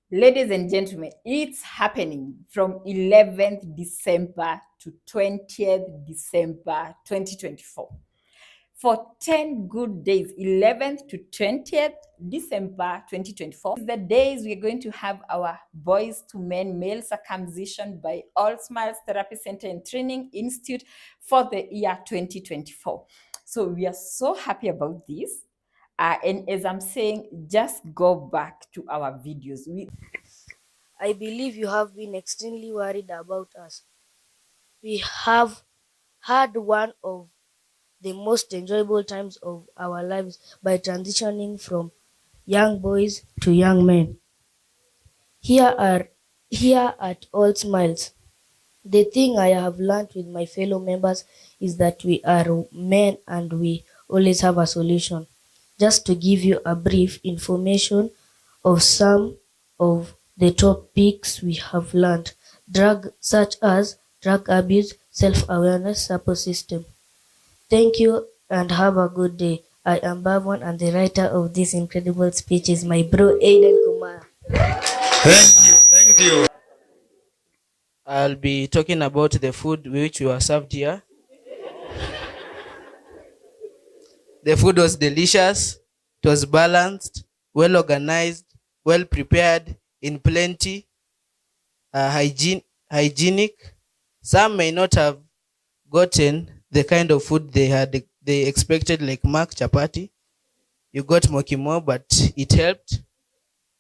Ladies and gentlemen, it's happening from 11th December to 20th December 2024. For 10 good days, 11th to 20th December 2024, is the days we're going to have our Boys to Men male circumcision by All Smiles Therapy Center and Training Institute for the year 2024. So we are so happy about this. And as I'm saying, just go back to our videos. I believe you have been extremely worried about us. We have had one of the most enjoyable times of our lives by transitioning from young boys to young men. Here at All Smiles, the thing I have learned with my fellow members is that we are men and we always have a solution. Just to give you a brief information of some of the topics we have learned, such as drug abuse, self-awareness, support system. Thank you and have a good day. I am Bavon and the writer of this incredible speech is my bro Aiden Kumar. Thank you. I'll be talking about the food which we were served here. The food was delicious, it was balanced, well organized, well prepared, in plenty, hygienic. Some may not have gotten the kind of food they expected, like mark chapati. You got mokimo, but it helped,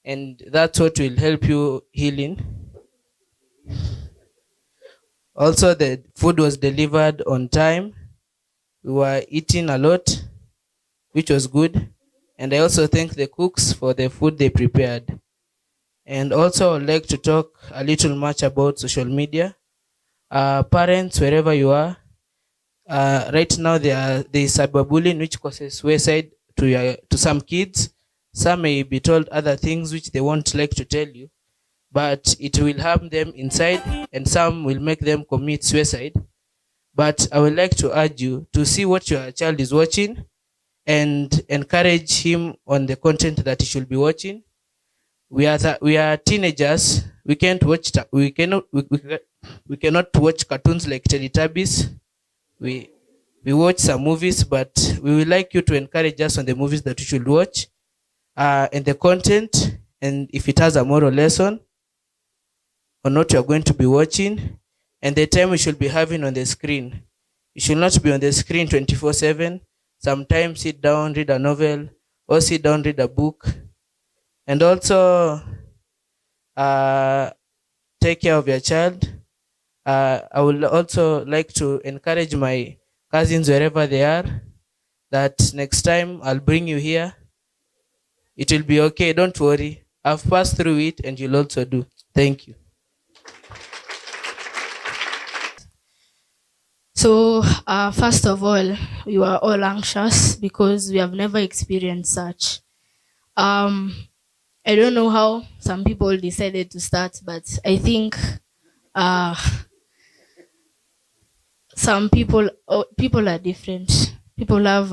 and that's what will help you healing. Also, the food was delivered on time. We were eating a lot, which was good. And I also thank the cooks for the food they prepared. And also, I would like to talk a little much about social media. Parents, wherever you are, right now there is cyberbullying, which causes suicide to some kids. Some may be told other things which they won't like to tell you, but it will harm them inside, and some will make them commit suicide. But I would like to urge you to see what your child is watching and encourage him on the content that he should be watching. We are teenagers. We cannot watch cartoons like Teletubbies. We watch some movies, but we would like you to encourage us on the movies that we should watch, and the content, and if it has a moral lesson or not, you are going to be watching, and the time we should be having on the screen. You should not be on the screen 24/7. Sometimes sit down, read a novel, or sit down, read a book. And also take care of your child. I would also like to encourage my cousins wherever they are that next time I'll bring you here. It will be okay, don't worry. I've passed through it and you'll also do. Thank you. So, first of all, we were all anxious because we have never experienced such. I don't know how some people decided to start, but I think some people are different. People have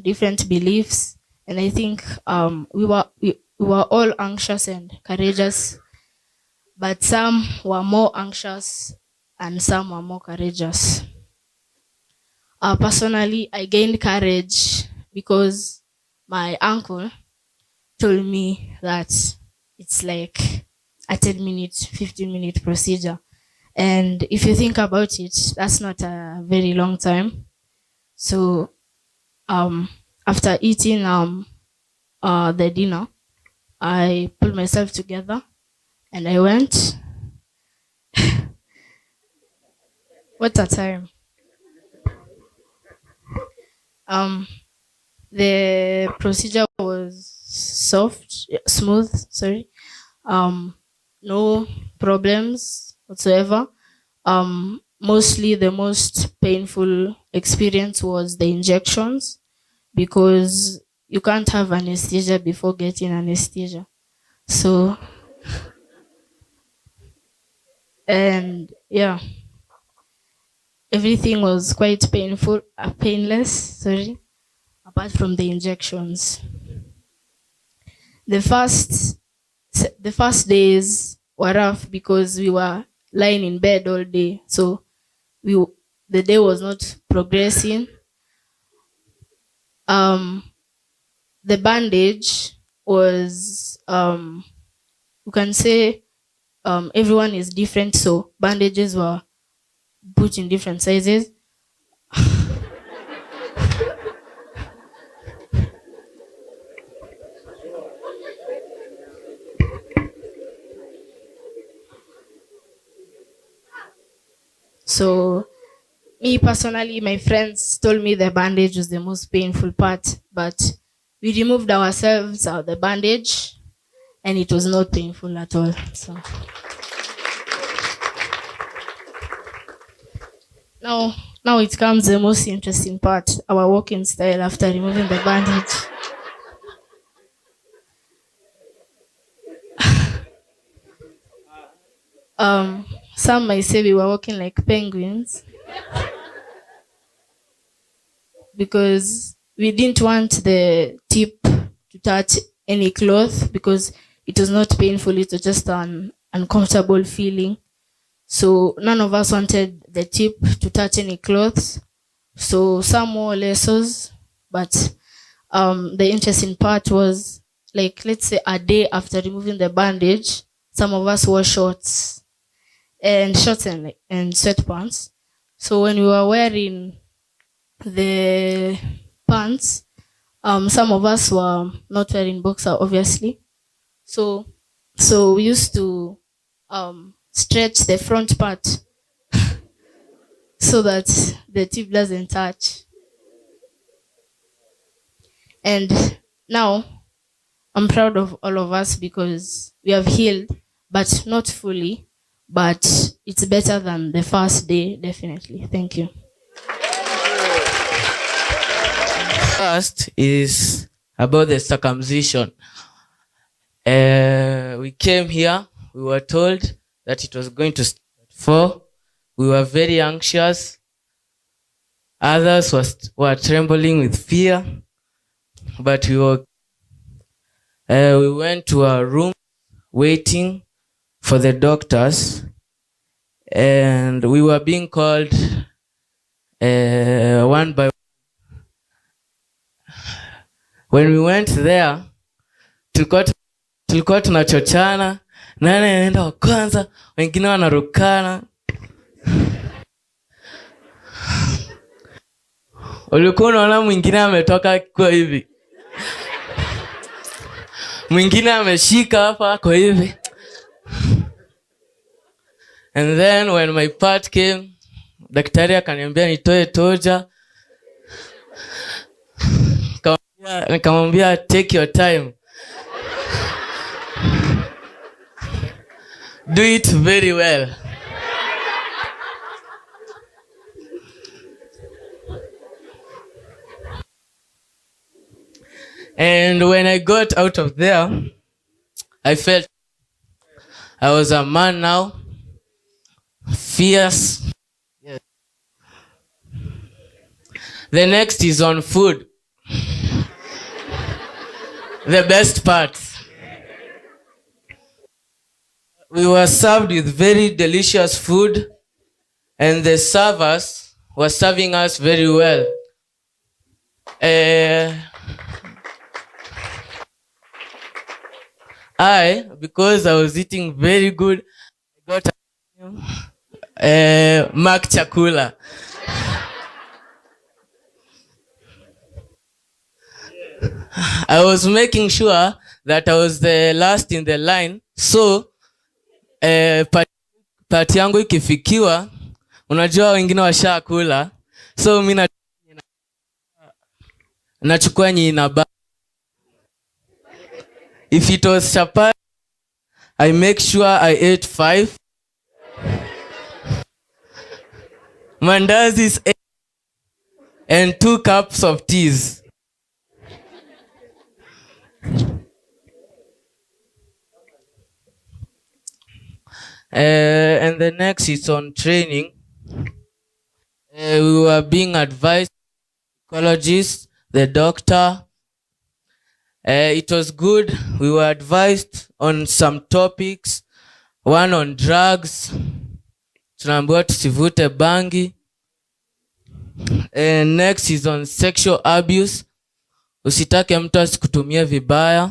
different beliefs, and I think we were all anxious and courageous, but some were more anxious and some were more courageous. Personally, I gained courage because my uncle told me that it's like a 10-minute, 15-minute procedure. And if you think about it, that's not a very long time. So after eating the dinner, I pulled myself together and I went. What a time. The procedure was smooth, no problems whatsoever. Mostly the most painful experience was the injections, because you can't have anesthesia before getting anesthesia. So, and yeah, everything was quite painless, apart from the injections. The first the first days were rough because we were lying in bed all day. So the day was not progressing. The bandage was, you can say, everyone is different, so bandages were put in different sizes. So me personally, my friends told me the bandage was the most painful part, but we removed ourselves out the bandage and it was not painful at all. So now it comes the most interesting part, our walking style after removing the bandage. Some might say we were walking like penguins because we didn't want the tip to touch any cloth because it was not painful, it was just an uncomfortable feeling. So none of us wanted the tip to touch any clothes. So some wore laces, but the interesting part was, like, let's say a day after removing the bandage, some of us wore shorts and sweatpants. So when we were wearing the pants, some of us were not wearing boxer, obviously. So we used to stretch the front part so that the tip doesn't touch. And now I'm proud of all of us because we have healed, but not fully. But it's better than the first day, definitely. Thank you. First is about the circumcision. We came here, we were told that it was going to start at 4. We were very anxious. Others were trembling with fear. But we went to our room waiting for the doctors, and we were being called one by one. When we went there, tulikuwa tunachochana, nani anaenda wa kwanza, wengine wanarukana. Ulikuwa unaona mwingine ametoka kwa hivi, mwingine ameshika hapa kwa hivi. And then when my part came, daktari akaniambia nitoe toja. Nikamwambia take your time. Do it very well. And when I got out of there, I felt I was a man now. Fierce. Yes. The next is on food. The best part. We were served with very delicious food, and the servers were serving us very well. Because I was eating very good, I got 𝐂𝐥𝐿𝐴. I was making sure that I was the last in the line, so party yangu ikifikiwa, unajua wengine washakula, so mimi nachukua nyinaba. If it was chapati, I make sure I ate 5. Mandazis 8, and 2 cups of teas. And the next is on training. We were being advised, psychologist, the doctor, It was good. We were advised on some topics. One on drugs. Tunaambiwa tusivute bangi. Next is on sexual abuse. Usitake mtu asikutumie vibaya.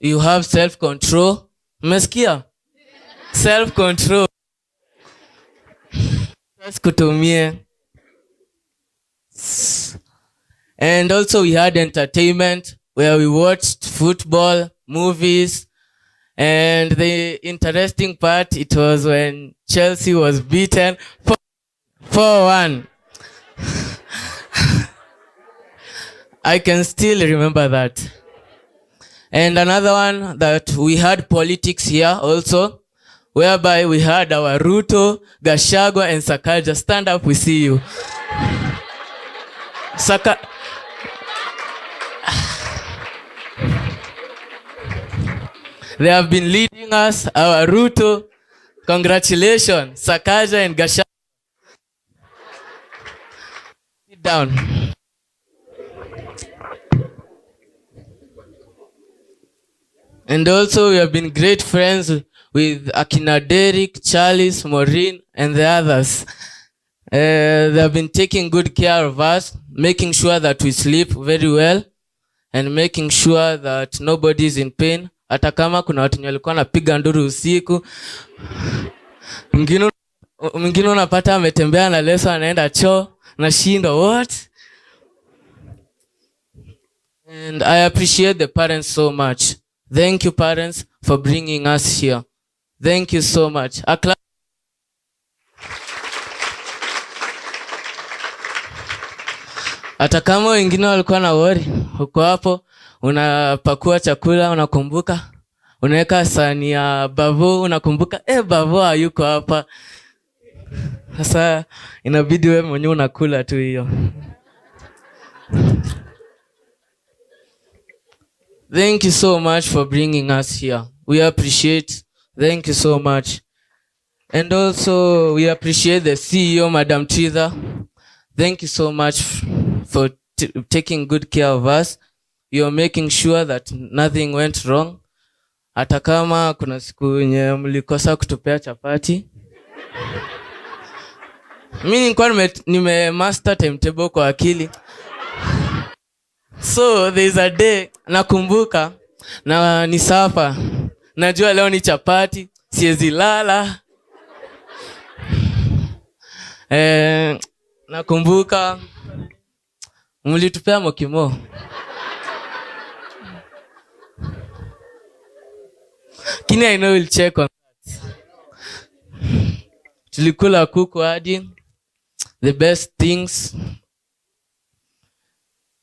You have self-control. Umesikia? Self-control. Asikutumie. And also we had entertainment where we watched football, movies. And the interesting part, it was when Chelsea was beaten 4-1. I can still remember that. And another one that we had politics here also, whereby we had our Ruto, 𝐻𝐴𝐺𝐿𝐴 and Sakaja. Stand up, we see you. They have been leading us, our Ruto. Congratulations, Sakaja and 𝐻𝐴𝐺𝐿𝐴. Sit down. And also we have been great friends with akina Derek, Charles, Maureen, and the others. They have been taking good care of us, making sure that we sleep very well, and making sure that nobody is in pain. Hata kama kuna watu walikuwa wanapiga nduru usiku. Mwingine unapata ametembea na leso anaenda choo na shindo what? And I appreciate the parents so much. Thank you parents for bringing us here. Thank you so much. Hata kama wengine walikuwa na worry, uko hapo unapakua chakula unakumbuka, unaweka sahani ya bavo unakumbuka bavo hayuko hapa. Sasa inabidi wewe mwenyewe unakula tu hiyo. Thank you so much for bringing us here. We appreciate. Thank you so much. And also we appreciate the CEO, Madam Trizah. Thank you so much for taking good care of us. You're making sure that nothing went wrong. Hata kama kuna siku yenye mlikosa kutupea chapati. Mimi nilikuwa nime-master timetable kwa akili. So there's a day nakumbuka na ni sapa. Najua leo ni chapati, siwezi lala. Nakumbuka mlitupea mokimo. Kini I know will check on that. Tulikula kuku hadi the best things.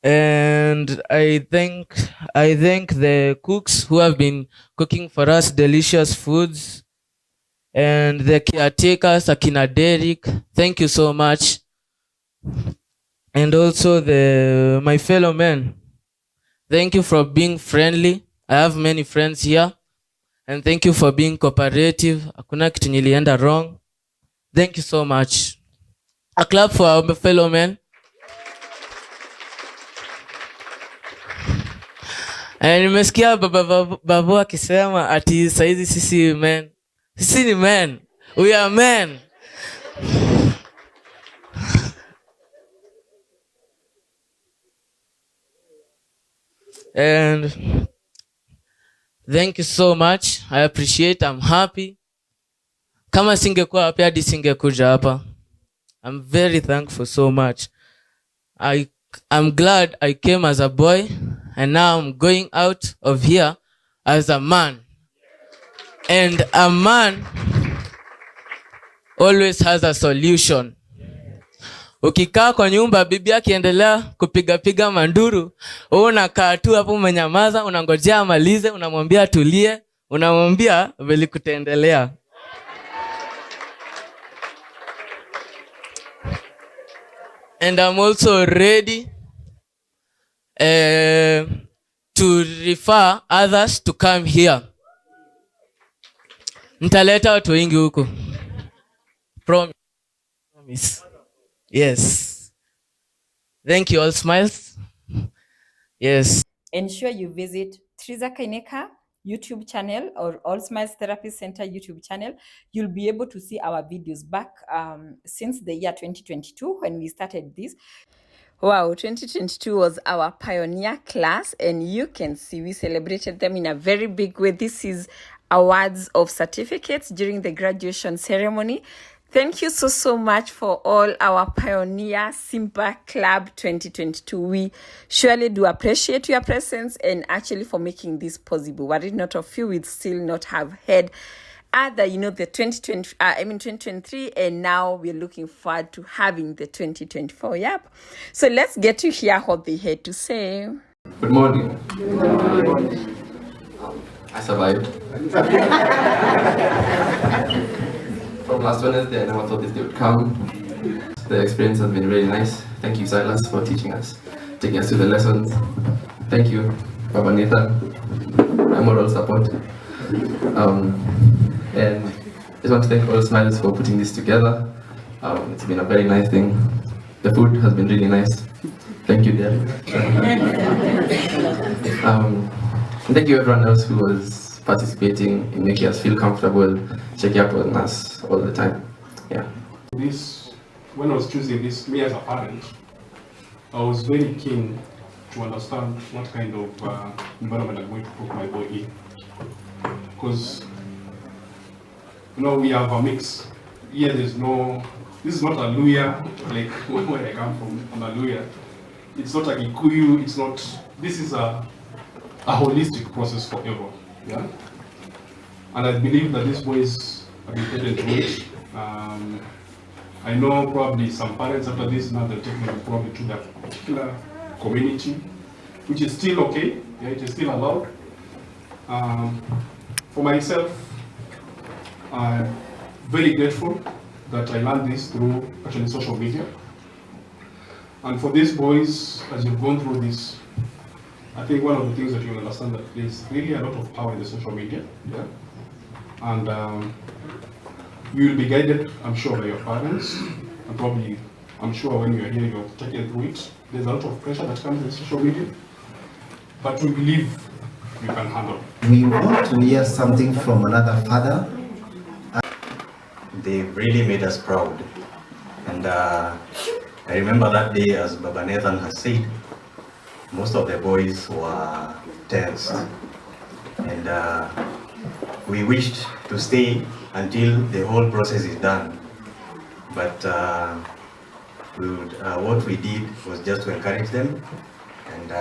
And I thank the cooks who have been cooking for us delicious foods, and the caretakers, akina Derek. Thank you so much. And also my fellow men. Thank you for being friendly. I have many friends here, and thank you for being cooperative. Hakuna kitu nilienda wrong. Thank you so much. A clap for our fellow men. And nimesikia babu akisema ati saizi sisi men. Sisi ni men. We are men. And thank you so much. I appreciate. I'm happy. Kama singekuwa hapa hadi singekuja hapa. I'm very thankful so much. I'm glad I came as a boy, and now I'm going out of here as a man. And a man always has a solution. Ukikaa kwa nyumba bibi akiendelea kupiga manduru, wewe unakaa tu hapo umenyamaza, unangojea amalize, unamwambia tulie, unamwambia vile kutaendelea. And I'm also ready to refer others to come here. Nitaleta watu wengi huko. Promise. Yes. Thank you all. Smiles. Yes. ensure you visit Trizah Kainika YouTube channel or All Smiles Therapy Center YouTube channel. You'll be able to see our videos back since the year 2022 when we started this. Wow, 2022 was our pioneer class, and you can see we celebrated them in a very big way. This is awards of certificates during the graduation ceremony. Thank you so much for all our Pioneer Simpa Club 2022. We surely do appreciate your presence and actually for making this possible. Were it not of you, we'd still not have had the 2023, and now we're looking forward to having the 2024. Yep. So let's get to hear what they had to say. Good morning. Good morning. I survived. From last Wednesday, I never thought this day would come. The experience has been really nice. Thank you, Silas, for teaching us, taking us through the lessons. Thank you, Baba Nathan, my moral support. And I just want to thank all Smiles for putting this together. It's been a very nice thing. The food has been really nice. Thank you, dear. Thank you everyone else who was participating in making us feel comfortable, checking up on us all the time. Yeah. When I was choosing this, me as a parent, I was very keen to understand what kind of environment I'm going to put my boy in. Because we have a mix. Here this is not a Luya, like where I come from, I'm a Luya. It's not a Kikuyu, this is a holistic process for everyone. Yeah? And I believe that these boys have been taken through it. I know probably some parents after this, now they're taking them probably to that particular community, which is still okay, yeah, it is still allowed. For myself, I'm very grateful that I learned this through actually social media. And for these boys, as you've gone through this, I think one of the things that you'll understand that there's really a lot of power in the social media, yeah? And you will be guided, I'm sure, by your parents, and probably, I'm sure when you're here, you're taken through it. There's a lot of pressure that comes in social media, but we believe you can handle it. We want to hear something from another father. They really made us proud. And I remember that day, as Baba Nathan has said, most of the boys were tensed. And we wished to stay until the whole process is done. But what we did was just to encourage them. And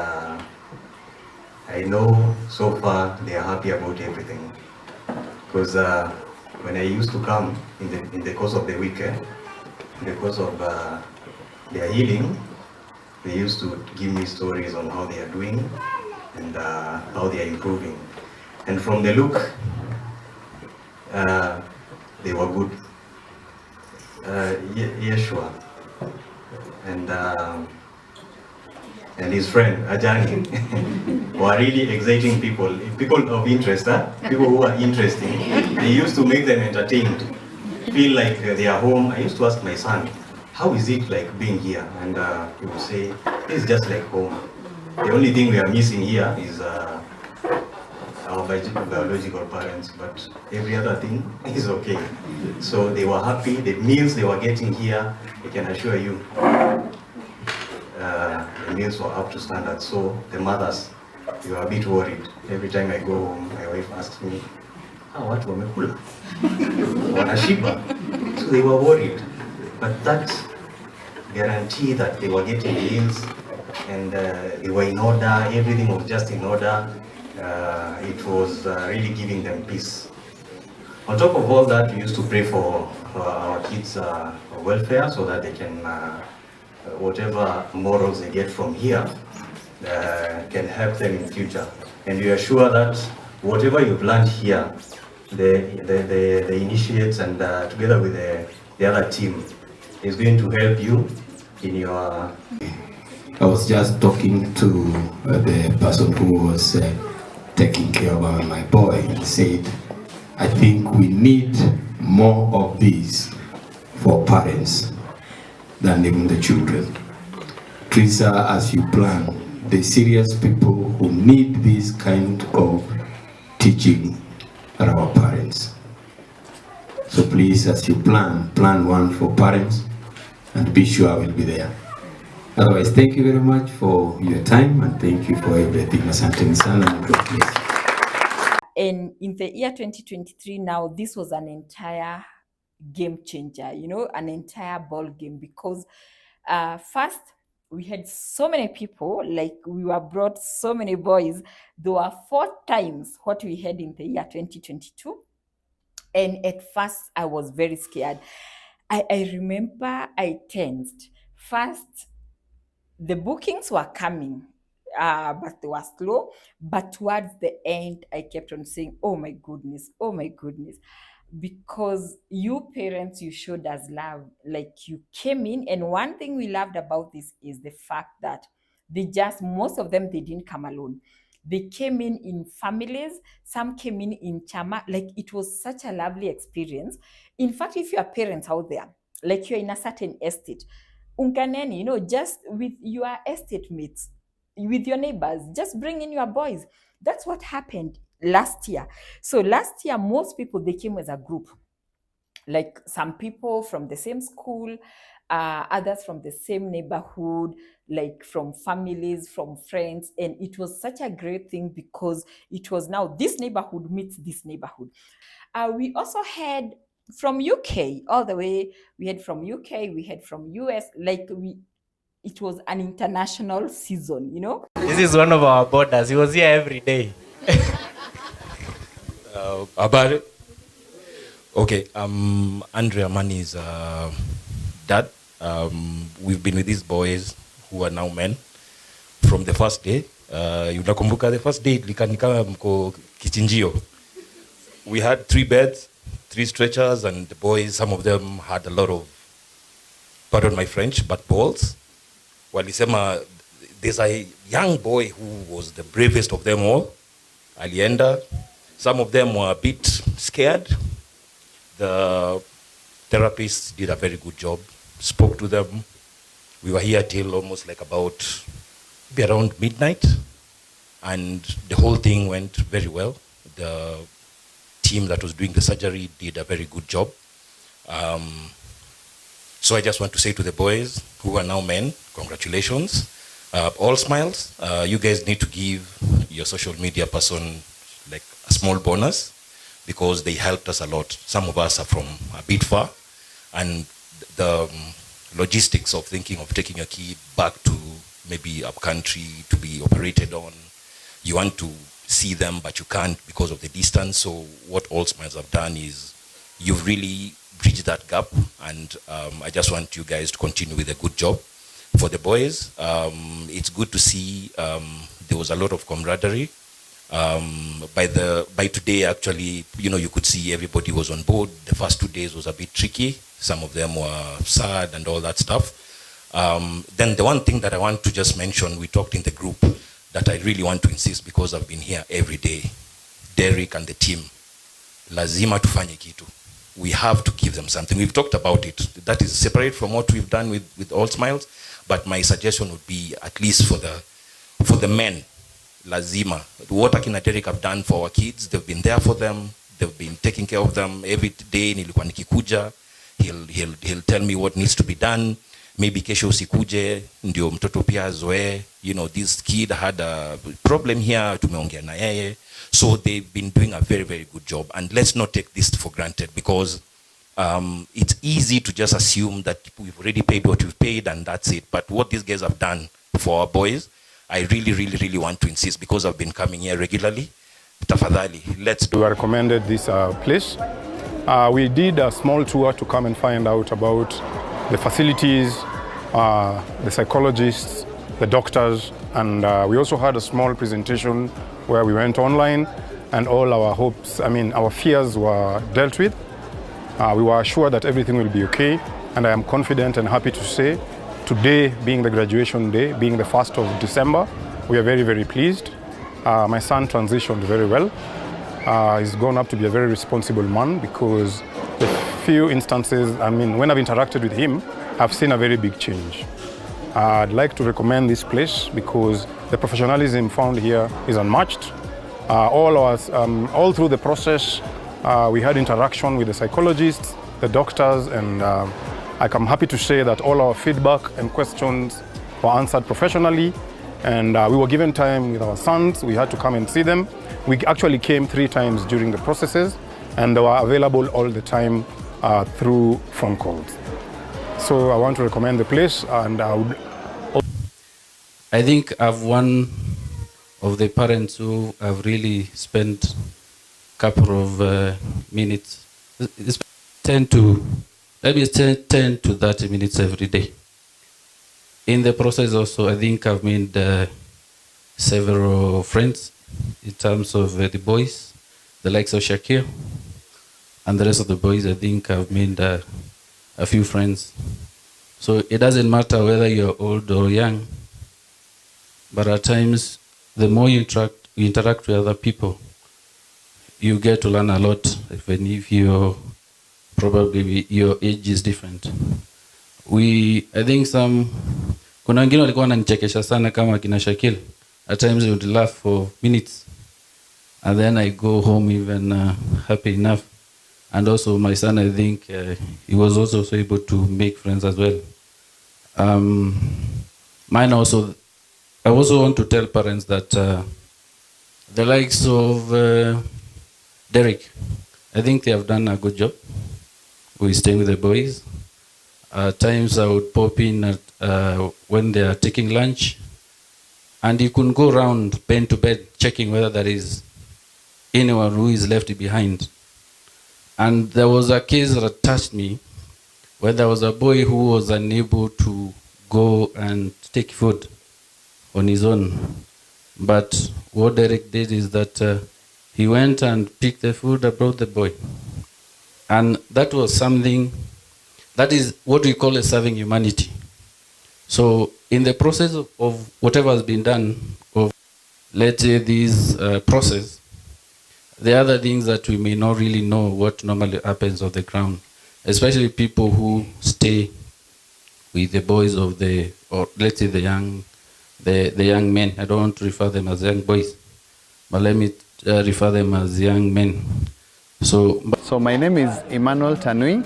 I know so far they are happy about everything. Because when I used to come in the course of the weekend, in the course of their healing, they used to give me stories on how they are doing and how they are improving. And from the look, they were good. Yeshua and his friend Ajani were really exciting people of interest, people who are interesting. They used to make them entertained, feel like they are home. I used to ask my son, how is it like being here? And he would say, it's just like home. The only thing we are missing here is our biological parents, but every other thing is okay. So they were happy. The meals they were getting here, I can assure you, the meals were up to standard. So the mothers, they were a bit worried. Every time I go home, my wife asks me, what wamekula? Wanashiba? So they were worried. But that guarantee that they were getting meals and they were in order, everything was just in order, it was really giving them peace. On top of all that, we used to pray for our kids' welfare so that they can, whatever morals they get from here, can help them in future. And we are sure that whatever you've learned here, the initiates and together with the other team is going to help you in your... I was just talking to the person who was taking care of my boy and said, I think we need more of these for parents than even the children. Trizah, as you plan the serious people who need this kind of teaching are our parents. So please, as you plan one for parents, and be sure I will be there. Otherwise, thank you very much for your time, and thank you for everything. Asante sana, and God bless you. And in the year 2023 now, this was an entire game changer, you know, an entire ball game, because first, we had so many people, like we were brought so many boys. There were 4 times what we had in the year 2022. And at first, I was very scared. I remember I tensed. First, the bookings were coming, but they were slow. But towards the end, I kept on saying, oh my goodness, because you parents, you showed us love. Like, you came in, and one thing we loved about this is the fact that most of them, they didn't come alone. They came in families. Some came in chama. Like, it was such a lovely experience. In fact, if you are parents out there, like you're in a certain estate, unkaneni, you know, just with your estate mates, with your neighbors, just bring in your boys. That's what happened last year. So last year, most people, they came as a group. Like, some people from the same school, others from the same neighborhood, like from families, from friends. And it was such a great thing, because it was now this neighborhood meets this neighborhood. We also had from UK all the way. We had from UK, we had from US. Like, it was an international season, you know. This is one of our borders. He was here every day. About it? Okay, Andrea Mani's dad. We've been with these boys who are now men from the first day. Unakumbuka the first day likanika mko kichinjio. We had 3 beds, 3 stretchers, and the boys, some of them had a lot of, pardon my French, but balls. Walisema, there's a young boy who was the bravest of them all, alienda. Some of them were a bit scared. The therapists did a very good job, spoke to them. We were here till almost like about around midnight, and the whole thing went very well. The team that was doing the surgery did a very good job. So I just want to say to the boys who are now men, congratulations. All smiles. You guys need to give your social media person like a small bonus, because they helped us a lot. Some of us are from a bit far, and the logistics of thinking of taking a kid back to maybe up country to be operated on, you want to see them, but you can't because of the distance. So what All Smiles have done is you've really bridged that gap, and I just want you guys to continue with a good job. For the boys, it's good to see there was a lot of camaraderie. By today, actually, you know, you could see everybody was on board. The first 2 days was a bit tricky. Some of them were sad and all that stuff. Then the one thing that I want to just mention, we talked in the group, that I really want to insist, because I've been here every day. Derek and the team, lazima tufanye kitu. We have to give them something. We've talked about it. That is separate from what we've done with All Smiles. But my suggestion would be, at least for the men, lazima. What akina Derek have done for our kids, they've been there for them. They've been taking care of them every day. Nilikuwa nikikuja, he'll tell me what needs to be done. Maybe kesho usikuje, ndio mtoto pia azoe. You know, this kid had a problem here, tumeongea na yeye. So they've been doing a very, very good job. And let's not take this for granted, because it's easy to just assume that we've already paid what we've paid and that's it. But what these guys have done for our boys, I really, really, really want to insist, because I've been coming here regularly. Tafadhali, let's do. We recommended this place. We did a small tour to come and find out about the facilities, the psychologists, the doctors, and we also had a small presentation where we went online, and all our hopes, our fears were dealt with. We were assured that everything will be okay, and I am confident and happy to say, today being the graduation day, being the 1st of December, we are very, very pleased. My son transitioned very well. He's grown up to be a very responsible man, because the few instances, when I've interacted with him, I've seen a very big change. I'd like to recommend this place because The professionalism found here is unmatched. All through the process, we had interaction with the psychologists, the doctors, and I'm happy to say that all our feedback and questions were answered professionally, and we were given time with our sons. We had to come and see them. We actually came 3 times during the processes, and they were available all the time through phone calls. So I want to recommend the place, and I think I've one of the parents who have really spent a couple of minutes, it's 10 to 30 minutes every day. In the process also, I think I've made several friends in terms of the boys, the likes of Shakir, and the rest of the boys. I think I've made a few friends. So it doesn't matter whether you're old or young, but at times, the more you interact with other people, you get to learn a lot, even if probably your age is different. I think kuna wengine walikuwa wananichekesha sana kama kina Shakil. At times I would laugh for minutes, and then I go home even happy enough. And also my son, I think he was also able to make friends as well. Mine also, I also want to tell parents that the likes of Derek, I think they have done a good job. We stay with the boys. At times I would pop in when they are taking lunch, and you can go around bed to bed checking whether there is anyone who is left behind. And there was a case that touched me where there was a boy who was unable to go and take food on his own. But what Derek did is that he went and picked the food and brought the boy. And that was something, that is what we call a serving humanity. So in the process of whatever has been done, of let's say this process, there are other things that we may not really know what normally happens on the ground, especially people who stay with the boys or let's say the young men. I don't want to refer them as young boys, but let me refer them as young men. So my name is Emmanuel Tanui.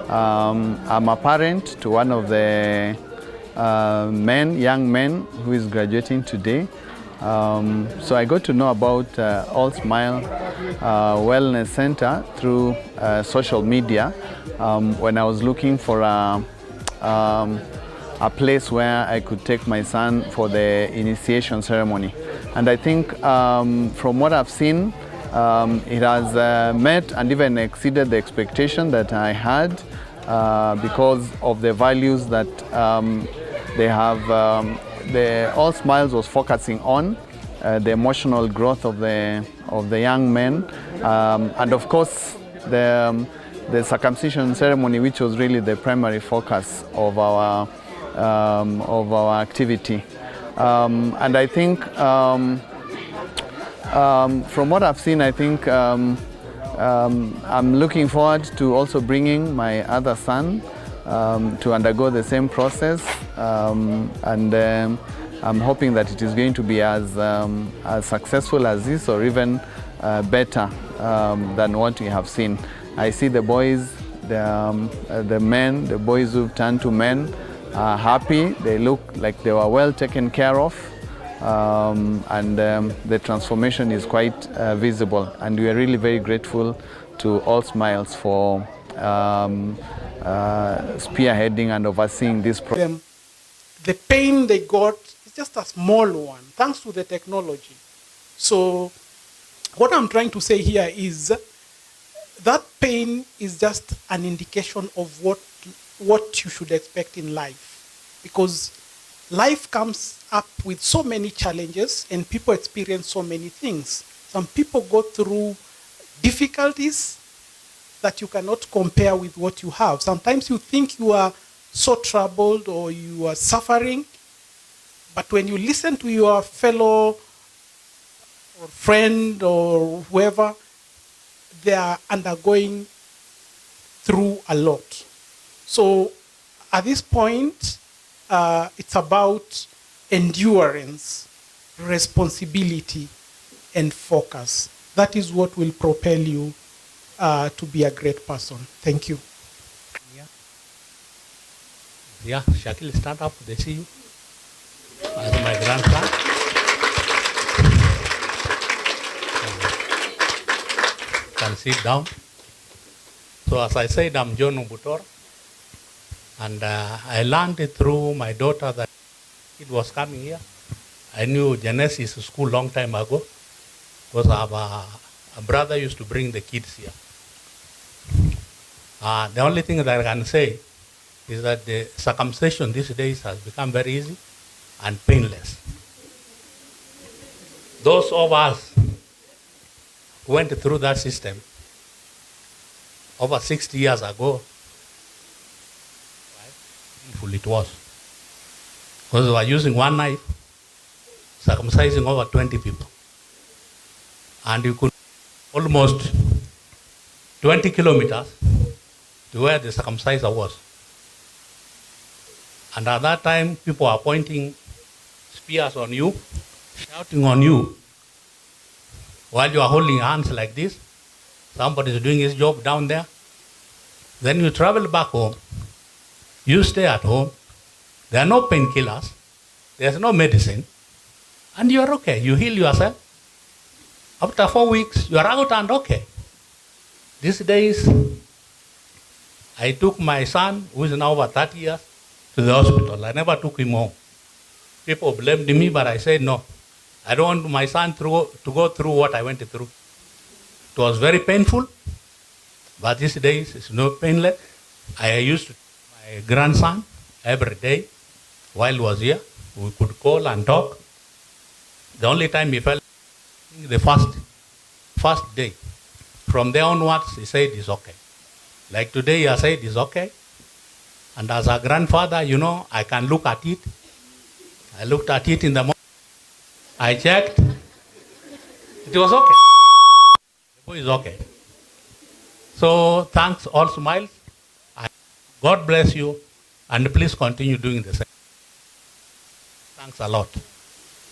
I'm a parent to one of the young men who is graduating today. So I got to know about 𝐴LL-SMILE Wellness Center through social media when I was looking for a place where I could take my son for the initiation ceremony. And I think from what I've seen, it has met and even exceeded the expectation that I had because of the values that they have. The 𝐴LL-SMILE was focusing on the emotional growth of the young men, and of course the circumcision ceremony, which was really the primary focus of our activity. And I think from what I've seen, I think I'm looking forward to also bringing my other son to undergo the same process, and I'm hoping that it is going to be as successful as this, or even better than what we have seen. I see the boys, the men, the boys who've turned to men are happy. They look like they were well taken care of, and the transformation is quite visible. And we are really very grateful to 𝐴LL-SMILE for spearheading and overseeing this program. The pain they got is just a small one, thanks to the technology. So what I'm trying to say here is that pain is just an indication of what you should expect in life. Because life comes up with so many challenges and people experience so many things. Some people go through difficulties that you cannot compare with what you have. Sometimes you think you are so troubled or you are suffering, but when you listen to your fellow or friend or whoever, they are undergoing through a lot. So at this point, it's about endurance. responsibility, and focus. That is what will propel you to be a great person. Thank you. Yeah, Shakil, stand up. They see you. As my grandson. Can sit down. So as I said, I'm John Ubutor. And I learned it through my daughter that it was coming here. I knew Genesis School long time ago because I have a brother used to bring the kids here. The only thing that I can say is that the circumcision these days has become very easy and painless. Those of us who went through that system over 60 years ago, painful it was. Because we were using one knife, circumcising over 20 people. And you could almost 20 kilometers to where the circumciser was. And at that time, people are pointing spears on you, shouting on you, while you are holding hands like this. Somebody is doing his job down there. Then you travel back home. You stay at home. There are no painkillers. There's no medicine. And you are okay. You heal yourself. After 4 weeks, you are out and okay. These days, I took my son, who is now over 30 years, to the hospital. I never took him home. People blamed me, but I said no. I don't want my son to go through what I went through. It was very painful, but these days it's no painless. I used to my grandson every day while he was here. We could call and talk. The only time he felt the first day. From there onwards, he said it's okay. Like today, I said it's okay. And as a grandfather, you know, I can look at it. I looked at it in the morning. I checked. It was okay. The boy is okay. So thanks, all smiles. God bless you. And please continue doing the same. Thanks a lot.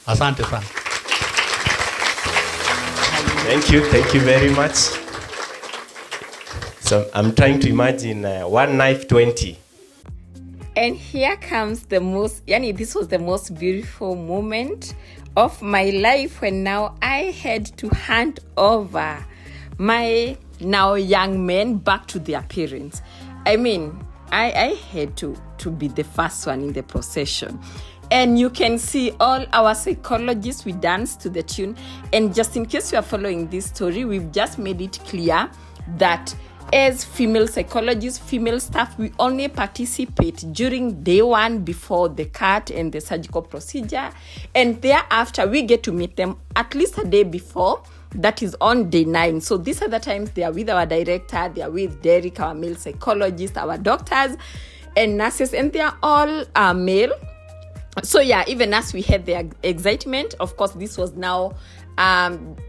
Asante sana. Thank you very much. So I'm trying to imagine one knife 20. And here comes this was the most beautiful moment of my life when now I had to hand over my now young men back to their parents. I mean, I had to be the first one in the procession. And you can see all our psychologists, we dance to the tune. And just in case you are following this story, we've just made it clear that as female psychologists, female staff, we only participate during day one before the cut and the surgical procedure. And thereafter, we get to meet them at least a day before. That is on day 9. So these are the times they are with our director, they are with Derek, our male psychologist, our doctors and nurses, and they are all male. So yeah, even as we had the excitement, of course, this was now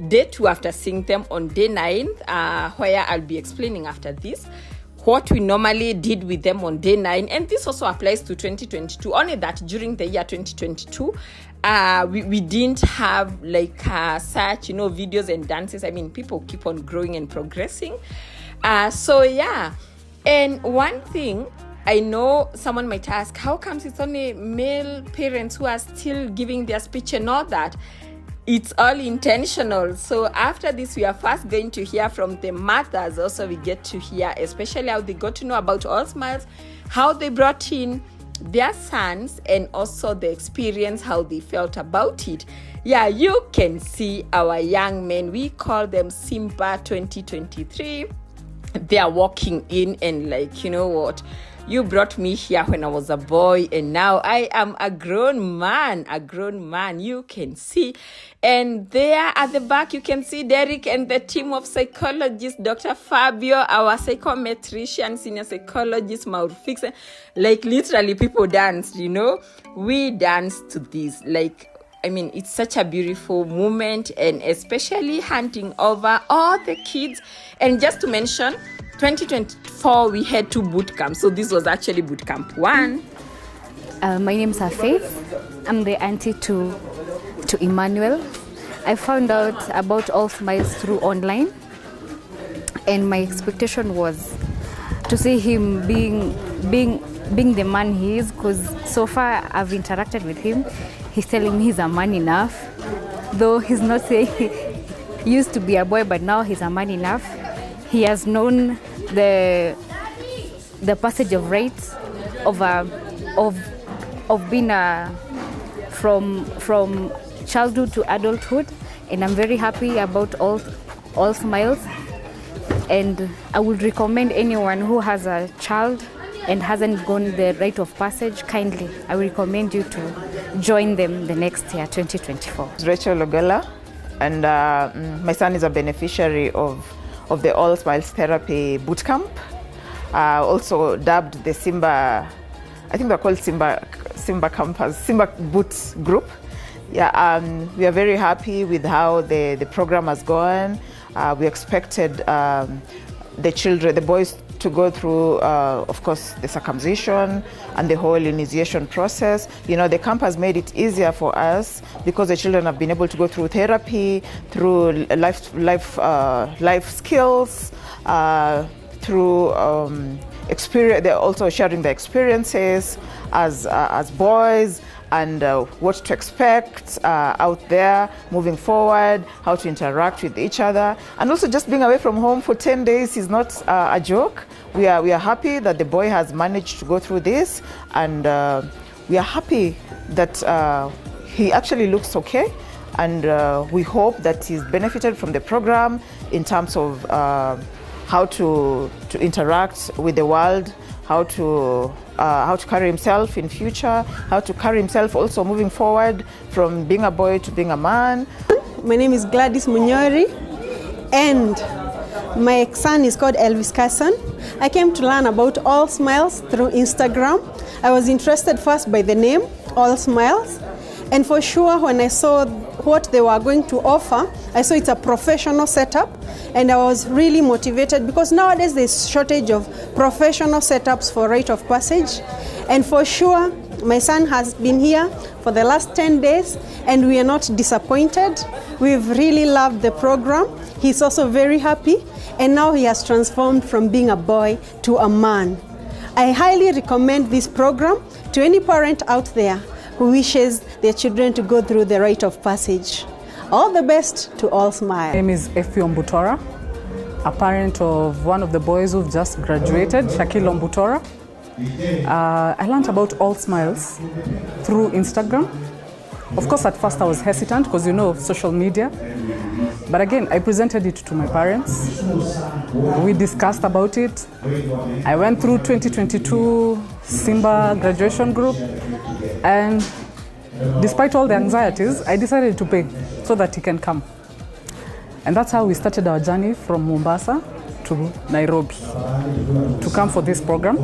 day 2 after seeing them on day 9, where I'll be explaining after this what we normally did with them on day 9. And this also applies to 2022, only that during the year 2022, we didn't have like such, videos and dances. I mean, people keep on growing and progressing. So yeah, and one thing, I know someone might ask, how comes it's only male parents who are still giving their speech and all that? It's all intentional. So after this, we are first going to hear from the mothers. Also, we get to hear especially how they got to know about All Smiles, how they brought in their sons, and also the experience, how they felt about it. Yeah, you can see our young men. We call them Simba 2023. They are walking in and like, you know what? You brought me here when I was a boy, and now I am a grown man, you can see. And there at the back, you can see Derek and the team of psychologists, Dr. Fabio, our psychometrician, senior psychologist, Maurfix. Like literally people danced, we danced to this. Like, I mean, it's such a beautiful moment, and especially handing over all the kids. And just to mention, 2024, we had 2 bootcamps. So this was actually bootcamp 1. My name is Faith. I'm the auntie to to Emmanuel. I found out about 𝐴𝐿Smiles through online, and my expectation was to see him being the man he is, because so far I've interacted with him. He's telling me he's a man enough, though he's not saying he used to be a boy, but now he's a man enough. He has known the passage of rights of being from childhood to adulthood, and I'm very happy about 𝐴𝐿Smiles. And I would recommend anyone who has a child and hasn't gone the rite of passage, kindly, I would recommend you to join them the next year, 2024. Rachel Ogela, and my son is a beneficiary of the 𝐴𝐿Smiles Therapy Bootcamp, also dubbed the Simba, I think they're called Simba Campus, Simba Boots Group. Yeah, we are very happy with how the program has gone. We expected the boys to go through, of course, the circumcision and the whole initiation process. You know, the camp has made it easier for us because the children have been able to go through therapy, through life skills, through experience. They're also sharing their experiences as boys, and what to expect out there moving forward, how to interact with each other. And also just being away from home for 10 days is not a joke. We are happy that the boy has managed to go through this, and we are happy that he actually looks okay. And we hope that he's benefited from the program in terms of how to interact with the world, how to carry himself in future, how to carry himself also moving forward from being a boy to being a man. My name is Gladys Munyori, and my son is called Elvis Carson. I came to learn about 𝐴𝐿Smiles through Instagram. I was interested first by the name 𝐴𝐿Smiles, and for sure when I saw what they were going to offer, I saw it's a professional setup, and I was really motivated because nowadays there's shortage of professional setups for rite of passage. And for sure, my son has been here for the last 10 days, and we are not disappointed. We've really loved the program. He's also very happy, and now he has transformed from being a boy to a man. I highly recommend this program to any parent out there who wishes their children to go through the rite of passage. All the best to 𝐴𝐿Smiles. My name is Effie Ombutora, a parent of one of the boys who've just graduated, Shakil Ombutora. I learned about 𝐴𝐿Smiles through Instagram. Of course, at first I was hesitant because you know social media. But again, I presented it to my parents. We discussed about it. I went through 2022 Simba graduation group, and despite all the anxieties, I decided to pay so that he can come. And that's how we started our journey from Mombasa to Nairobi to come for this program.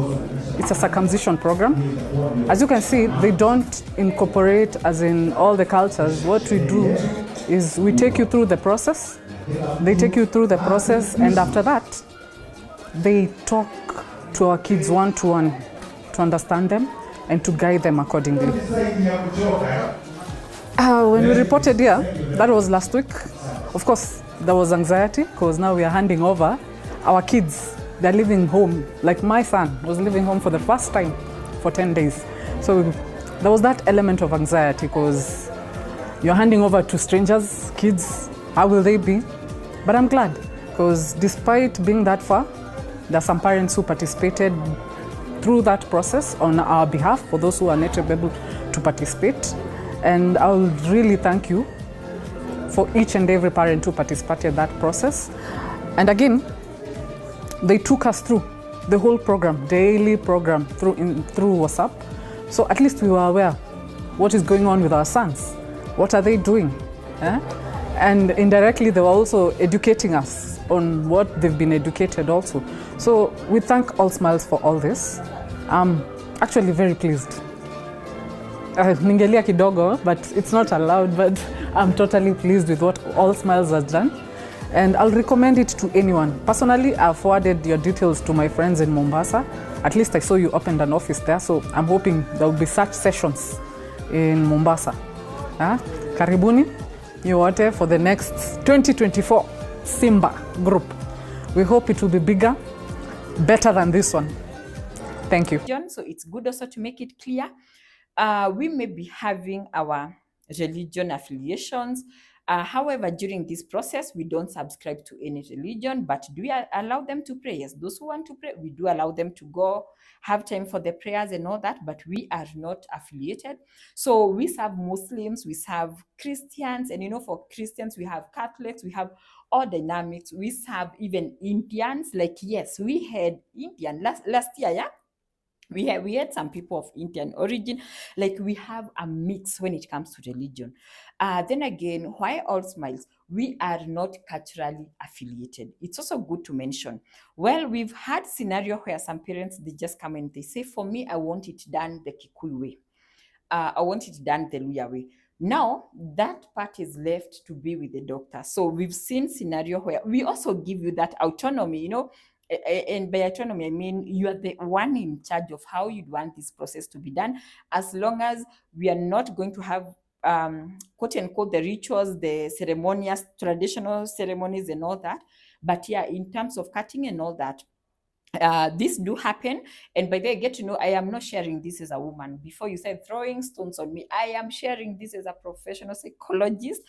It's a circumcision program. As you can see, they don't incorporate as in all the cultures. What we do is we take you through the process. They take you through the process, and after that, they talk to our kids one-to-one to understand them and to guide them accordingly. When we reported here, that was last week. Of course, there was anxiety because now we are handing over our kids. They're living home. Like my son was living home for the first time for 10 days. So there was that element of anxiety because you're handing over to strangers, kids. How will they be? But I'm glad because despite being that far, there are some parents who participated through that process on our behalf for those who are not able to participate. And I will really thank you for each and every parent who participated in that process. And again, they took us through the whole program, daily program through WhatsApp. So at least we were aware what is going on with our sons. What are they doing? And indirectly, they were also educating us on what they've been educated also. So we thank 𝐴𝐿Smiles for all this. I'm actually very pleased. Ningelia kidogo, but it's not allowed, but I'm totally pleased with what 𝐴𝐿Smiles has done. And I'll recommend it to anyone. Personally, I've forwarded your details to my friends in Mombasa. At least I saw you opened an office there, so I'm hoping there will be such sessions in Mombasa. Karibuni nyote for the next 2024 Simba group. We hope it will be bigger, better than this one. Thank you. So it's good also to make it clear. We may be having our religion affiliations. However, during this process, we don't subscribe to any religion, but do we allow them to pray? Yes, those who want to pray, we do allow them to go have time for the prayers and all that, but we are not affiliated. So we serve Muslims, we serve Christians, and for Christians, we have Catholics, we have all dynamics. We serve even Indians. Like, yes, we had Indian last year, yeah? We had some people of Indian origin. Like, we have a mix when it comes to religion. Then again, why All Smiles? We are not culturally affiliated. It's also good to mention. Well, we've had scenario where some parents, they just come and they say, for me, I want it done the Kikuyu way. I want it done the Luya way. Now, that part is left to be with the doctor. So we've seen scenario where we also give you that autonomy, and by autonomy, I mean you are the one in charge of how you'd want this process to be done, as long as we are not going to have quote unquote the rituals, the ceremonious, traditional ceremonies and all that. But yeah, in terms of cutting and all that, this do happen, and by the way, get to know I am not sharing this as a woman. Before you said throwing stones on me, I am sharing this as a professional psychologist.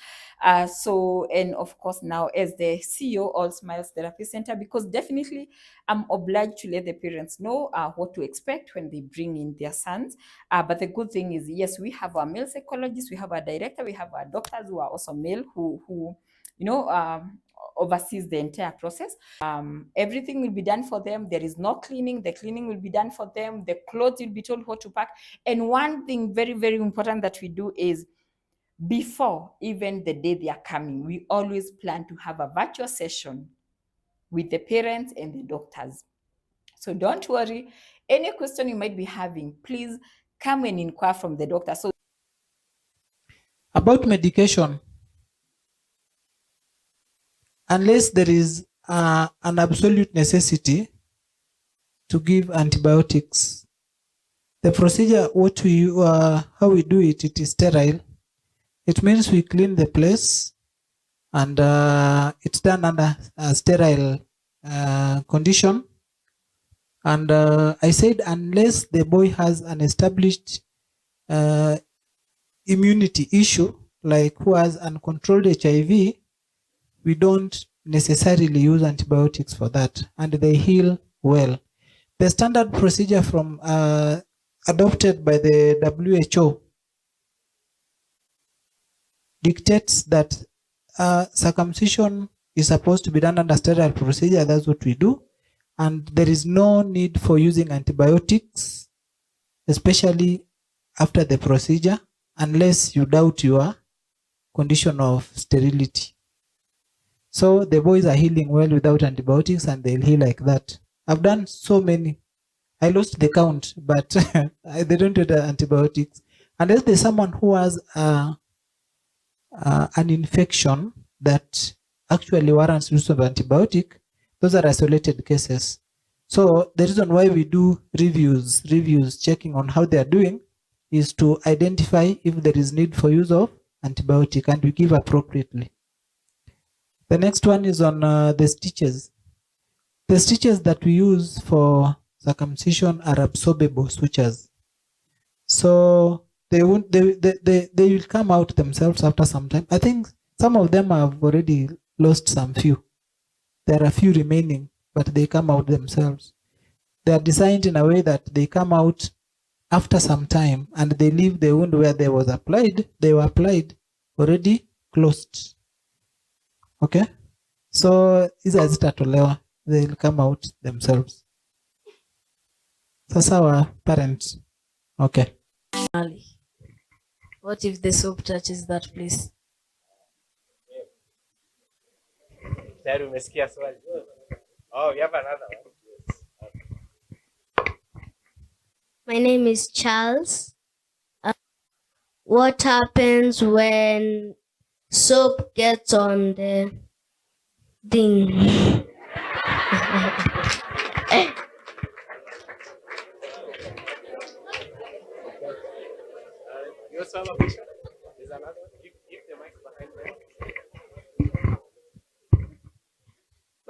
And of course now as the CEO All Smiles Therapy Center, because definitely I'm obliged to let the parents know what to expect when they bring in their sons. But the good thing is, yes, we have our male psychologists, we have our director, we have our doctors who are also male who oversees the entire process. Everything will be done for them. There is no cleaning. The cleaning will be done for them. The clothes will be told what to pack. And one thing very, very important that we do is, before even the day they are coming, we always plan to have a virtual session with the parents and the doctors. So don't worry. Any question you might be having, please come and inquire from the doctor. So about medication, unless there is an absolute necessity to give antibiotics, the procedure, how we do it, it is sterile. It means we clean the place, and it's done under a sterile condition. And I said, unless the boy has an established immunity issue, like who has uncontrolled HIV, we don't necessarily use antibiotics for that, and they heal well. The standard procedure from adopted by the WHO dictates that circumcision is supposed to be done under sterile procedure. That's what we do, and there is no need for using antibiotics, especially after the procedure, unless you doubt your condition of sterility. So the boys are healing well without antibiotics, and they'll heal like that. I've done so many. I lost the count, but they don't do the antibiotics. Unless there's someone who has an infection that actually warrants use of antibiotic, those are isolated cases. So the reason why we do reviews, checking on how they are doing, is to identify if there is need for use of antibiotic, and we give appropriately. The next one is on the stitches. The stitches that we use for circumcision are absorbable sutures. So they will come out themselves after some time. I think some of them have already lost some few. There are a few remaining, but they come out themselves. They are designed in a way that they come out after some time, and they leave the wound where they were applied already closed. Okay, so hizi hazitatolewa, they'll come out themselves. Sasa our parents, okay. What if the soap touches that place? Oh, we have another one. My name is Charles. What happens when soap gets on the thing? You also have a question? There's another one.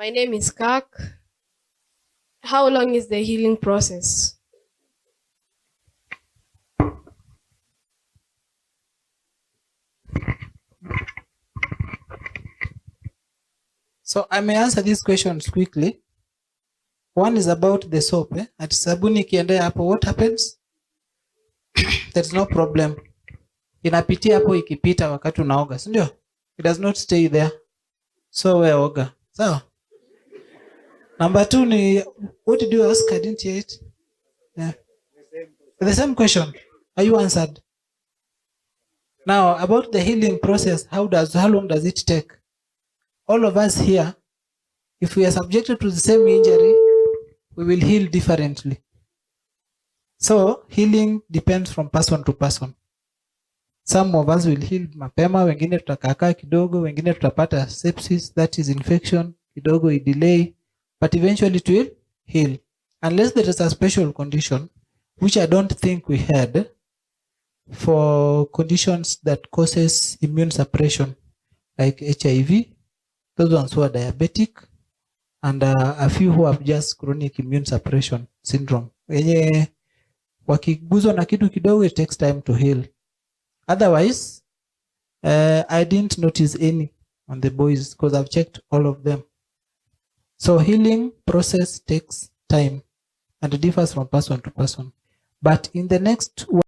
My name is Kak. How long is the healing process? So I may answer these questions quickly. One is about the soap. At sabuni ikiendea hapo, what happens? There's no problem. Inapitia hapo ikipita wakati unaoga, si ndio? It does not stay there. So we oga. Sawa? Number 2 ni, what did you ask? I didn't hear it. Yeah. The same question. Are you answered? Now, about the healing process, how long does it take? All of us here, if we are subjected to the same injury, we will heal differently. So, healing depends from person to person. Some of us will heal mapema, wengine tutakakaa kidogo, wengine tutapata sepsis, that is infection, kidogo delay, but eventually it will heal. Unless there is a special condition, which I don't think we had, for conditions that causes immune suppression, like HIV, those ones who are diabetic, and a few who have just chronic immune suppression syndrome. Wenye wakiguzwa na kitu kidogo, it takes time to heal. Otherwise, I didn't notice any on the boys because I've checked all of them. So healing process takes time and it differs from person to person. But in the next one,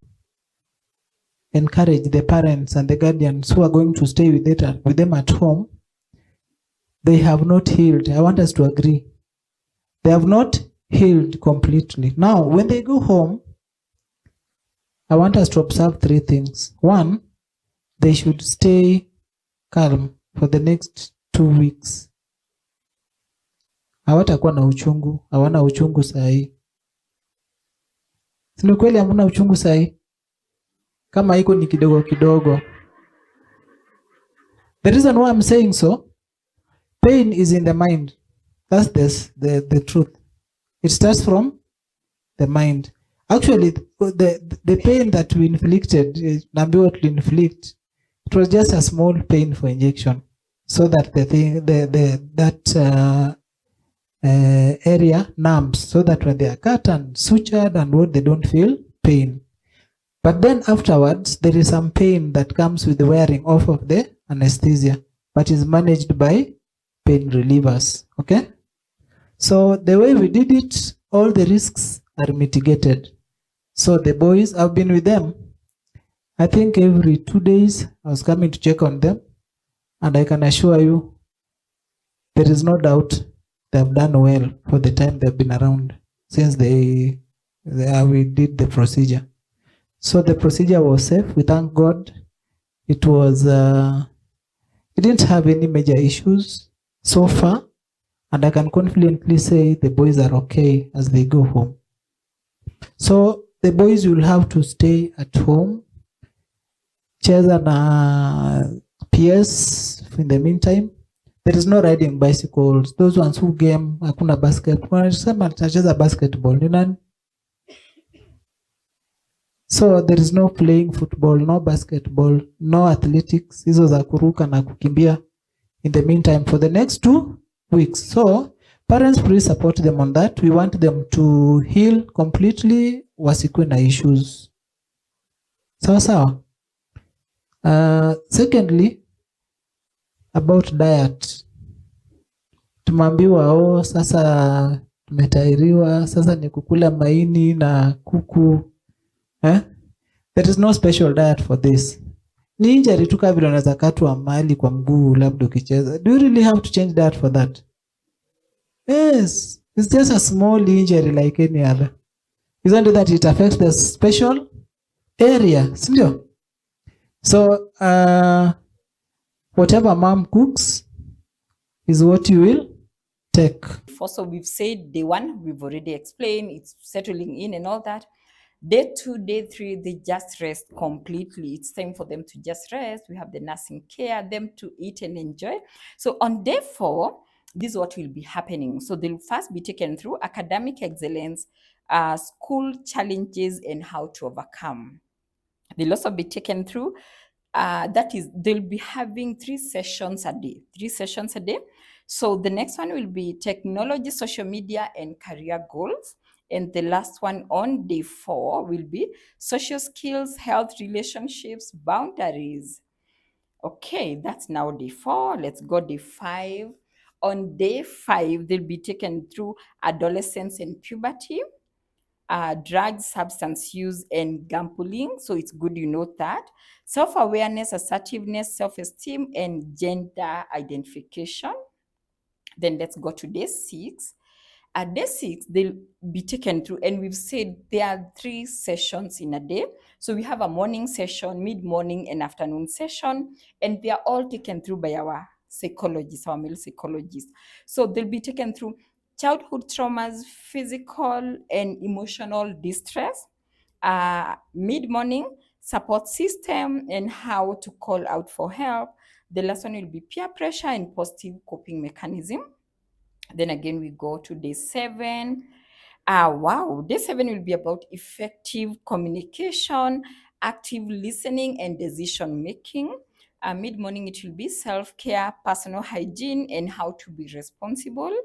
encourage the parents and the guardians who are going to stay with them at home. They have not healed. I want us to agree. They have not healed completely. Now, when they go home, I want us to observe 3 things. 1, they should stay calm for the next 2 weeks. Hawatakuwa na uchungu, hawana uchungu sahi. Si kweli hamna uchungu sahi? Kama iko ni kidogo kidogo. The reason why I'm saying so, pain is in the mind. That's the truth. It starts from the mind. Actually, the pain that we inflicted, Nambiwa to inflict, it was just a small pain for injection, so that area numbs, so that when they are cut and sutured and what, they don't feel pain. But then afterwards, there is some pain that comes with the wearing off of the anesthesia, but is managed by pain relievers. Okay? So the way we did it, all the risks are mitigated. So the boys, I've been with them. I think every 2 days I was coming to check on them, and I can assure you, there is no doubt they have done well for the time they've been around since we did the procedure. So the procedure was safe. We thank God. It was, it didn't have any major issues so far, and I can confidently say the boys are okay as they go home. So the boys will have to stay at home, cheza na PS in the meantime. There is no riding bicycles. Those ones who game, hakuna basketball. Some cheza basketball. So there is no playing football, no basketball, no athletics. Hizo za kuruka na kukimbia in the meantime for the next 2 weeks. So parents, please support them on that. We want them to heal completely, wasikuwe na issues. Sawa sawa. Secondly, about diet. Tumambiwa sasa tumetairiwa, sasa ni kukula maini na kuku. There is no special diet for this. Ni injury tu kama vile unaweza katwa mahali kwa mguu labda ukicheza. Do you really have to change diet for that? Yes, it's just a small injury like any other. Isn't it that it affects the special area? Sindio? So, whatever mom cooks is what you will take. Also, we've said day 1, we've already explained, it's settling in and all that. Day 2, day 3, they just rest completely. It's time for them to just rest. We have the nursing care, them to eat and enjoy. So on day 4, this is what will be happening. So they'll first be taken through academic excellence, school challenges, and how to overcome. They'll also be taken through, that is, they'll be having 3 sessions a day. 3 sessions a day. So the next one will be technology, social media, and career goals. And the last one on day 4 will be social skills, health, relationships, boundaries. Okay, that's now day 4. Let's go day 5. On day 5, they'll be taken through adolescence and puberty, drugs, substance use, and gambling. So it's good you know that. Self-awareness, assertiveness, self-esteem, and gender identification. Then let's go to day 6. At day 6, they'll be taken through, and we've said there are 3 sessions in a day. So we have a morning session, mid-morning, and afternoon session, and they are all taken through by our psychologists, our male psychologists. So they'll be taken through childhood traumas, physical and emotional distress, mid-morning, support system, and how to call out for help. The last one will be peer pressure and positive coping mechanism. Then again, we go to day 7. Wow, day 7 will be about effective communication, active listening, and decision making. Mid-morning, it will be self-care, personal hygiene, and how to be responsible.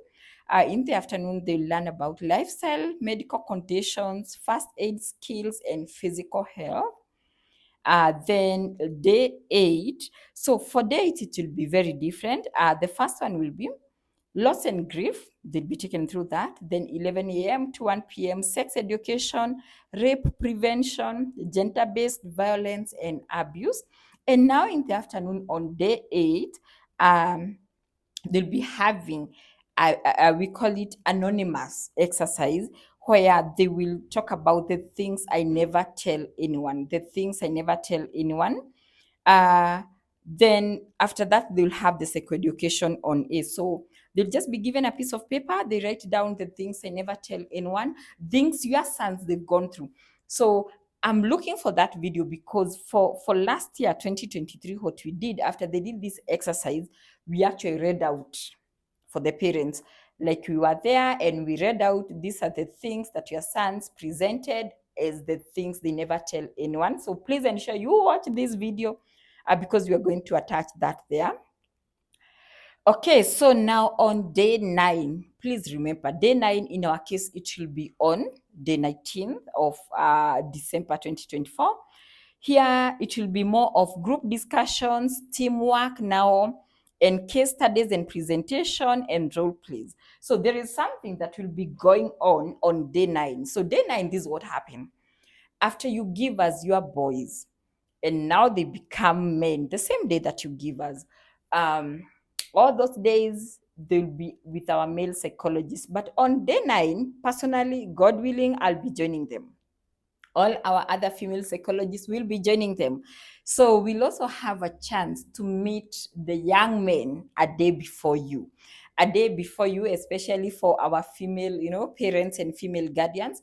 In the afternoon, they'll learn about lifestyle, medical conditions, first aid skills, and physical health. Then day 8. So for day 8, it will be very different. The first one will be loss and grief. They'll be taken through that. Then 11 a.m. to 1 p.m., sex education, rape prevention, gender-based violence and abuse. And now in the afternoon on day 8, they'll be having, we call it anonymous exercise, where they will talk about the things I never tell anyone, the things I never tell anyone. Then after that, they'll have the psychoeducation on A. So they'll just be given a piece of paper. They write down the things I never tell anyone, things your sons they've gone through. So I'm looking for that video because for last year, 2023, what we did after they did this exercise, we actually read out for the parents. Like we were there and we read out, these are the things that your sons presented as the things they never tell anyone. So please ensure you watch this video because we are going to attach that there. Okay, so now on day 9, please remember, day 9 in our case, it will be on day 19th of December 2024. Here, it will be more of group discussions, teamwork now, and case studies and presentation and role plays. So there is something that will be going on day 9. So day 9, this is what happened. After you give us your boys, and now they become men, the same day that you give us, all those days, they'll be with our male psychologists. But on day 9, personally, God willing, I'll be joining them. All our other female psychologists will be joining them. So we'll also have a chance to meet the young men a day before you. A day before you, especially for our female, parents and female guardians.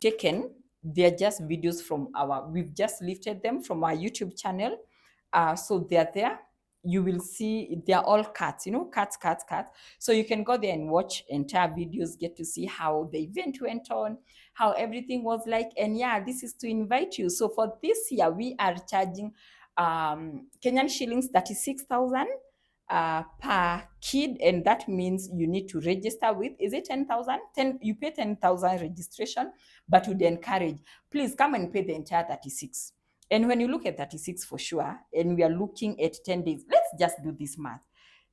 They're just videos from we've just lifted them from our YouTube channel. So they're there. You will see they're all cuts, cuts. So you can go there and watch entire videos, get to see how the event went on, how everything was like. And yeah, this is to invite you. So for this year, we are charging Kenyan shillings 36,000 per kid. And that means you need to register with, is it 10,000? You pay 10,000 registration, but would encourage, please come and pay the entire 36. And when you look at 36 for sure, and we are looking at 10 days, let's just do this math.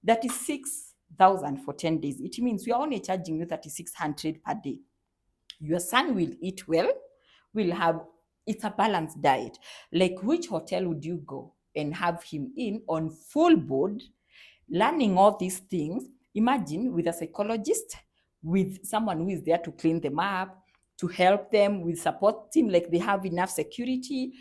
36,000 for 10 days. It means we are only charging you 3,600 per day. Your son will eat well, it's a balanced diet. Like which hotel would you go and have him in on full board, learning all these things? Imagine with a psychologist, with someone who is there to clean them up, to help them with support team, like they have enough security,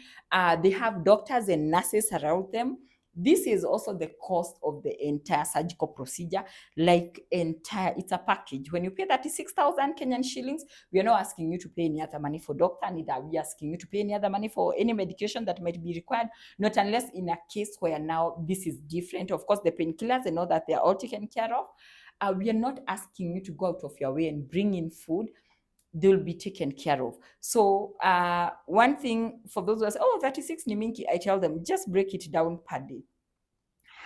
they have doctors and nurses around them. This is also the cost of the entire surgical procedure, it's a package. When you pay 36,000 Kenyan shillings, we are not asking you to pay any other money for doctor, neither are we asking you to pay any other money for any medication that might be required, not unless in a case where now this is different. Of course, the painkillers and all that, they are all taken care of. We are not asking you to go out of your way and bring in food. They'll be taken care of. So one thing for those who say, 36 ni mingi, I tell them, just break it down per day.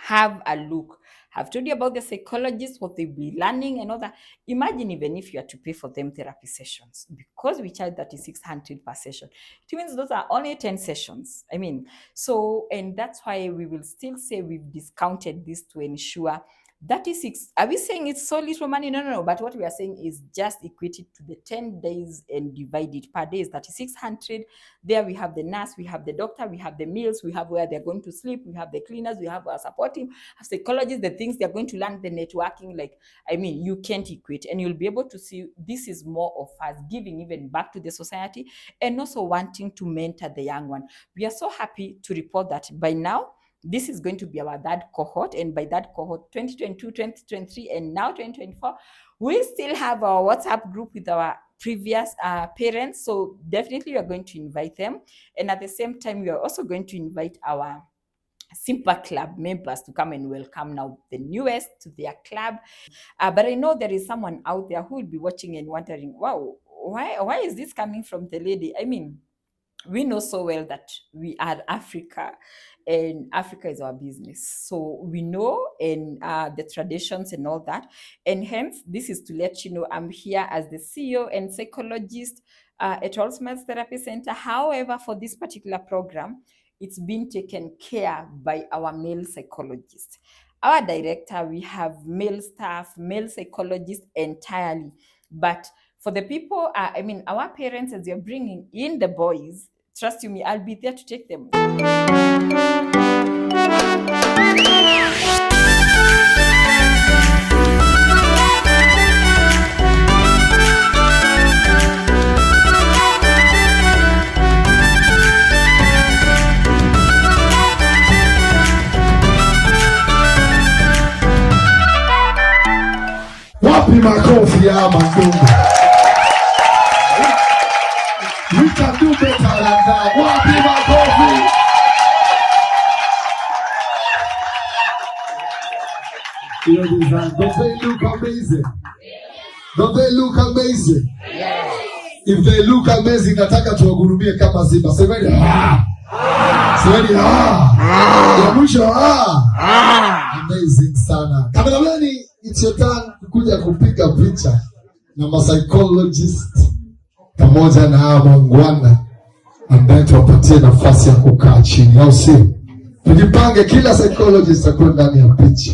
have a look. I've told you about the psychologists, what they'll be learning and all that. Imagine even if you are to pay for them therapy sessions, because we charge 3,600 per session. It means those are only 10 sessions. I mean, so, and that's why we will still say we've discounted this to ensure 36. Are we saying it's so little money? No. But what we are saying is just equate it to the 10 days and divide it per day is 3,600. There we have the nurse, we have the doctor, we have the meals, we have where they're going to sleep, we have the cleaners, we have our support team, psychologists, the things they're going to learn, the networking. Like, I mean, you can't equate, and you'll be able to see this is more of us giving even back to the society and also wanting to mentor the young one. We are so happy to report that by now, this is going to be our third cohort, and by that cohort, 2022, 2023, and now 2024, we still have our WhatsApp group with our previous parents. So definitely we are going to invite them. And at the same time, we are also going to invite our Simpa Club members to come and welcome now the newest to their club. But I know there is someone out there who will be watching and wondering, wow, why is this coming from the lady? I mean, we know so well that we are Africa, and Africa is our business. So we know and the traditions and all that. And hence, this is to let you know I'm here as the CEO and psychologist at All Smiles Therapy Center. However, for this particular program, it's been taken care by our male psychologists. Our director, we have male staff, male psychologists entirely. But for the people, I mean, our parents, as you're bringing in the boys, trust you me, I'll be there to take them. Wapi makofi ya Mandungu? We can do better than that. Wapi makofi? Don't they look amazing? Don't they look amazing? Yes. If they look amazing, nataka tuwagurumie kama Simba. Semeni semeni ya mwisho amazing sana. Kameramani, it's your turn kuja kupiga picha na psychologist pamoja na wangwana ambaye tuwapatie nafasi ya kukaa chini, au sio? Tujipange, kila psychologist akuwe ndani ya picha.